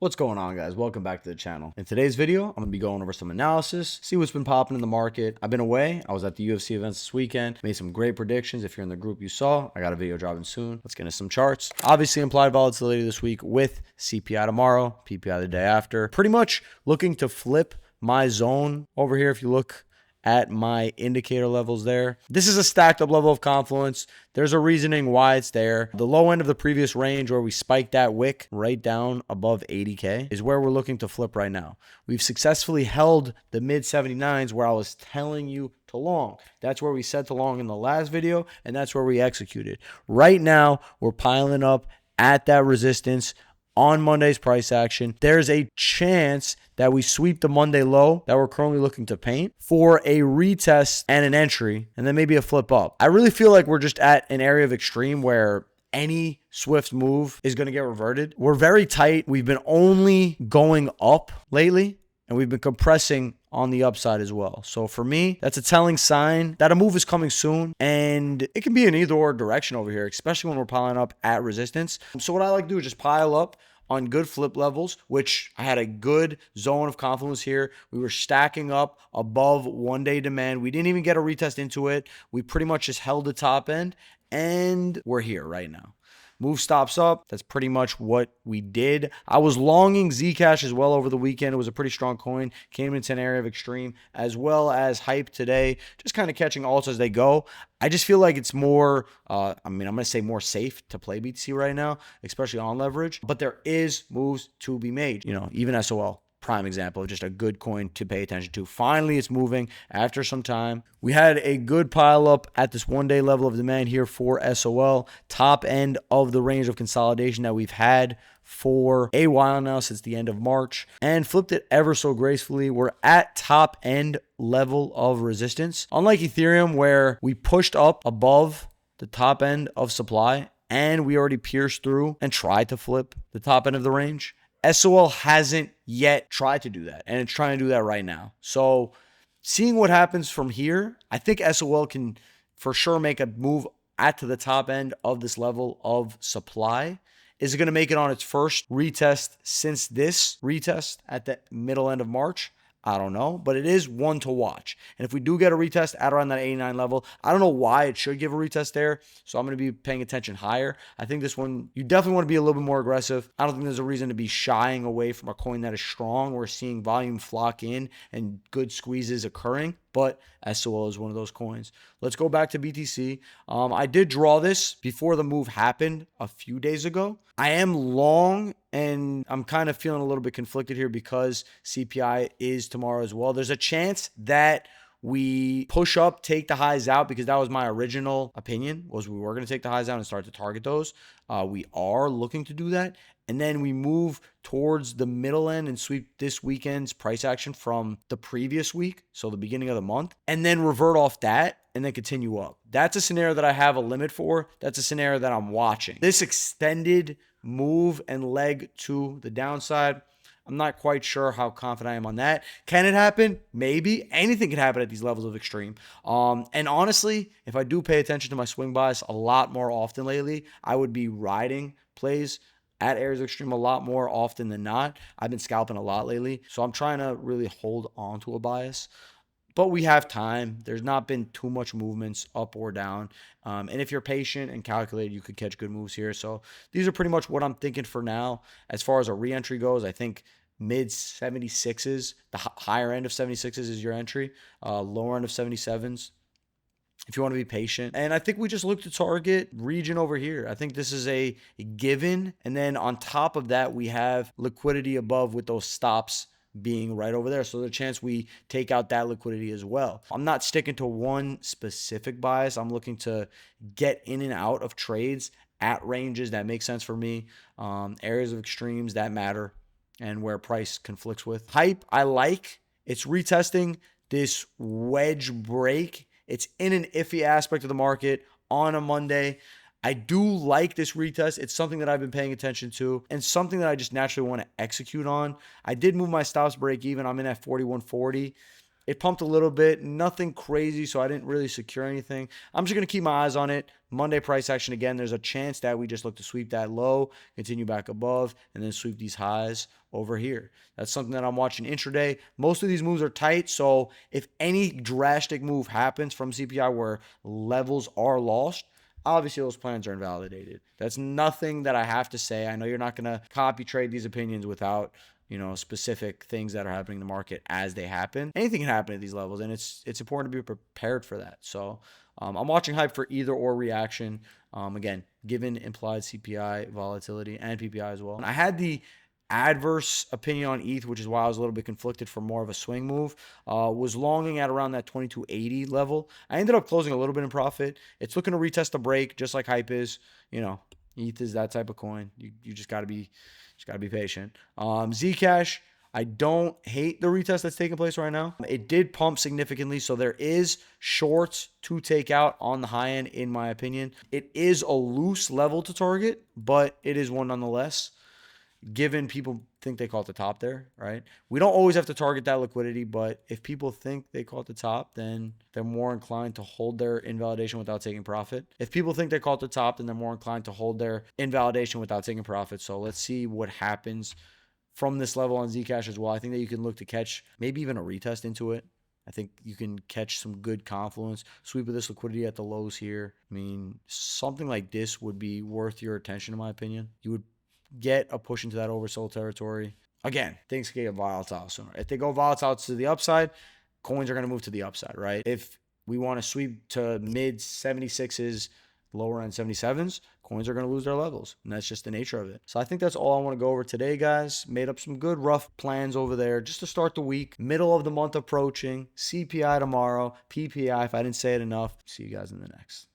What's going on, guys? Welcome back to the channel. In today's video, I'm going to be going over some analysis, see what's been popping in the market. I've been away. I was at the UFC events this weekend, made some great predictions. If you're in the group, you saw. I got a video dropping soon. Let's get into some charts. Obviously, implied volatility this week with CPI tomorrow, PPI the day after. Pretty much looking to flip my zone over here. If you look at my indicator levels there. This is a stacked up level of confluence. There's a reasoning why it's there. The low end of the previous range where we spiked that wick right down above 80K is where we're looking to flip right now. We've successfully held the mid 79s where I was telling you to long. That's where we said to long in the last video, and that's where we executed. Right now, we're piling up at that resistance on Monday's price action. There's a chance that we sweep the Monday low that we're currently looking to paint for a retest and an entry, and then maybe a flip up. I really feel like we're just at an area of extreme where any swift move is going to get reverted. We're very tight. We've been only going up lately, and we've been compressing on the upside as well. So for me, that's a telling sign that a move is coming soon, and it can be in either or direction over here, especially when we're piling up at resistance. So what I like to do is just pile up on good flip levels, which I had a good zone of confluence here. We were stacking up above one-day demand. We didn't even get a retest into it. We pretty much just held the top end, and we're here right now. Move stops up. That's pretty much what we did. I was longing Zcash as well over the weekend. It was a pretty strong coin. Came into an area of extreme, as well as hype today. Just kind of catching alts as they go. I just feel like it's more, I'm going to say more safe to play BTC right now, especially on leverage. But there is moves to be made. Even SOL. Prime example of just a good coin to pay attention to. Finally, it's moving after some time. We had a good pile up at this one-day level of demand here for SOL, top end of the range of consolidation that we've had for a while now, since the end of March, and flipped it ever so gracefully. We're at top end level of resistance. Unlike Ethereum, where we pushed up above the top end of supply and we already pierced through and tried to flip the top end of the range, SOL hasn't yet tried to do that, and it's trying to do that right now. So seeing what happens from here, I think SOL can for sure make a move at to the top end of this level of supply. Is it going to make it on its first retest since this retest at the middle end of March? I don't know, but it is one to watch. And if we do get a retest at around that 89 level, I don't know why it should give a retest there. So I'm going to be paying attention higher. I think this one, you definitely want to be a little bit more aggressive. I don't think there's a reason to be shying away from a coin that is strong. We're seeing volume flock in and good squeezes occurring, but SOL is one of those coins. Let's go back to BTC. I did draw this before the move happened a few days ago. I am long, and I'm kind of feeling a little bit conflicted here because CPI is tomorrow as well. There's a chance that we push up, take the highs out, because that was my original opinion, was we were going to take the highs out and start to target those. We are looking to do that. And then we move towards the middle end and sweep this weekend's price action from the previous week, so the beginning of the month, and then revert off that and then continue up. That's a scenario that I have a limit for. That's a scenario that I'm watching. This extended move and leg to the downside, I'm not quite sure how confident I am on that. Can it happen? Maybe. Anything can happen at these levels of extreme. And honestly, if I do pay attention to my swing bias a lot more often lately, I would be riding plays at areas of extreme a lot more often than not. I've been scalping a lot lately, so I'm trying to really hold on to a bias. But we have time. There's not been too much movements up or down. And if you're patient and calculated, you could catch good moves here. So these are pretty much what I'm thinking for now. As far as a re-entry goes, I think mid 76s, the higher end of 76s is your entry, lower end of 77s if you want to be patient. And I think we just look to target region over here. I think this is a given. And then on top of that, we have liquidity above with those stops being right over there. So there's a chance we take out that liquidity as well. I'm not sticking to one specific bias. I'm looking to get in and out of trades at ranges that make sense for me, areas of extremes that matter, and where price conflicts with. Hype, I like. It's retesting this wedge break. It's in an iffy aspect of the market on a Monday. I do like this retest. It's something that I've been paying attention to and something that I just naturally want to execute on. I did move my stops break even. I'm in at 41.40. It pumped a little bit, nothing crazy, so I didn't really secure anything. I'm just going to keep my eyes on it. Monday price action again, there's a chance that we just look to sweep that low, continue back above, and then sweep these highs over here. That's something that I'm watching intraday. Most of these moves are tight, so if any drastic move happens from CPI where levels are lost, obviously those plans are invalidated. That's nothing that I have to say. I know you're not going to copy trade these opinions without specific things that are happening in the market as they happen. Anything can happen at these levels, and it's important to be prepared for that. So I'm watching hype for either or reaction. Again, given implied CPI volatility and PPI as well. And I had the adverse opinion on ETH, which is why I was a little bit conflicted for more of a swing move. Was longing at around that 2280 level. I ended up closing a little bit in profit. It's looking to retest the break, just like hype is. ETH is that type of coin. You just gotta be patient. Zcash, I don't hate the retest that's taking place right now. It did pump significantly, so there is shorts to take out on the high end, in my opinion. It is a loose level to target, but it is one nonetheless, given people think they call it the top there, right? We don't always have to target that liquidity, but if people think they call it the top, then they're more inclined to hold their invalidation without taking profit. If people think they call it the top, then they're more inclined to hold their invalidation without taking profit. So let's see what happens from this level on Zcash as well. I think that you can look to catch maybe even a retest into it. I think you can catch some good confluence. Sweep of this liquidity at the lows here. I mean, something like this would be worth your attention, in my opinion. You would get a push into that oversold territory. Again, things can get volatile sooner. If they go volatile to the upside, coins are going to move to the upside, right? If we want to sweep to mid 76s, lower end 77s, coins are going to lose their levels. And that's just the nature of it. So I think that's all I want to go over today, guys. Made up some good rough plans over there just to start the week. Middle of the month approaching. CPI tomorrow. PPI, if I didn't say it enough. See you guys in the next.